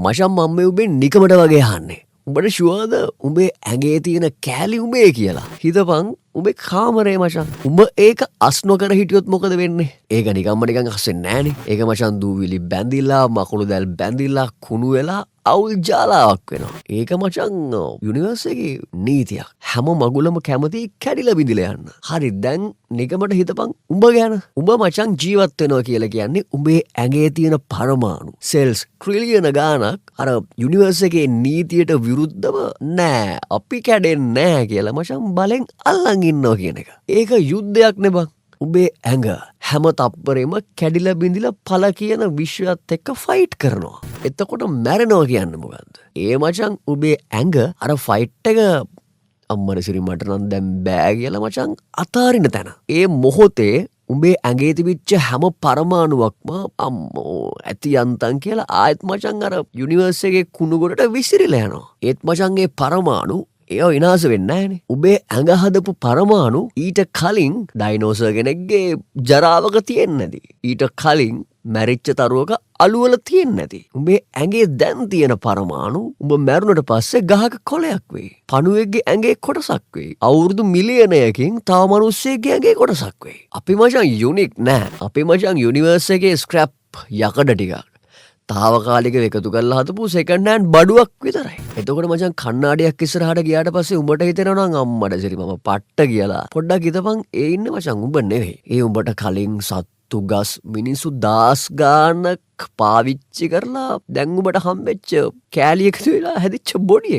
මචං මම මේ උඹෙන් නිකමට වගේ අහන්නේ. උඹට ෂුවර්ද උඹේ ඇඟේ තියෙන කෑලි උඹේ කියලා. හිතපන් උඹේ කාමරේ මචං. උඹ ඒක අස් නොකර හිටියොත් මොකද වෙන්නේ? ඒක නිකන් අස් වෙන්නේ නෑනේ. ඒක මචං දූවිලි බැඳිලා, මකුළු දැල් බැඳිලා, කුණු වෙලා අවුල් ජාලාවක් වෙනවා. ඒක මචං යුනිවර්ස් එකේ නීතියක්. හැම මගුලම කැමති කැඩිලා බිඳිලා යන්න. හරි දැන් නිකමට හිතපන් උඹ ගැන. උඹ මචං ජීවත් වෙනවා කියලා කියන්නේ උඹේ ඇඟේ තියෙන පරමාණු සෙල්ස් ට්‍රිලියන ගාණක් අර යුනිවර්ස් එකේ නීතියට විරුද්ධව නෑ අපි කැඩෙන්නේ නෑ කියලා මචං බලෙන් අල්ලන් ඉන්නවා කියන එක. ඒක යුද්ධයක් නේ බං. උඹේ ඇඟ හැම තප්පරෙම කැඩිලා බිඳිලා පළ කියන විශ්වයත් එක්ක ෆයිට් කරනවා. එතකොට මැරෙනවා කියන්නේ මොකද්ද? ඒ මචං උඹේ ඇඟ අර ෆයිට් එක අම්මර සිරි මට නම් දැන් බෑ කියලා මචං අතාරින තැන. ඒ මොහොතේ උඹේ ඇඟේ තිබිච්ච හැම පරමාණුවක්ම අම්මෝ ඇති යන්තම් කියලා ආයෙත් මචං අර යුනිවර්ස් එකේ කුණු ගොඩට විසිරිලා යනවා. ඒත් මචං ඒ පරමාණු ඒ විනාශ වෙන්නේ නැහනේ. උඹේ ඇඟ හදපු පරමාණු ඊට කලින් ඩයිනෝසර් කෙනෙක්ගේ ජරාවක තියෙන්නේ නැති. ඊට කලින් මැරිච්ච තරුවක අලුවල තියෙන්නේ නැති. උඹේ ඇඟේ දැන් තියෙන පරමාණු උඹ මැරුණට පස්සේ ගහක කොළයක් වෙයි. පණුවෙක්ගේ ඇඟේ කොටසක් වෙයි. අවුරුදු මිලියනයකින් තව මිනිස්සෙක්ගේ ඇඟේ කොටසක් වෙයි. අපි මචං යුනික් නෑ. අපි මචං යුනිවර්ස් එකේ ස්ක්‍රැප් යකඩ ටිකක්. තාවකාලිකව එකතු කරලා හදපු සෙකන්ඩ් හෑන්ඩ් බඩුවක් විතරයි. එතකොට මචං කණ්ණාඩියක් ඉස්සරහට ගියාට පස්සේ උඹට හිතෙනවා නම් අම්මඩ සිරි මම පට්ට කියලා. පොඩ්ඩක් හිතපන් ඒ ඉන්නේ මචං උඹ නෙවෙයි. ඒ උඹට කලින් සත්තු ගස් මිනිස්සු දාස් ගානක් පාවිච්චි කරලා දැන් උඹට හම්බෙච්ච කෑලි එකතු වෙලා හැදිච්ච බොඩි එක.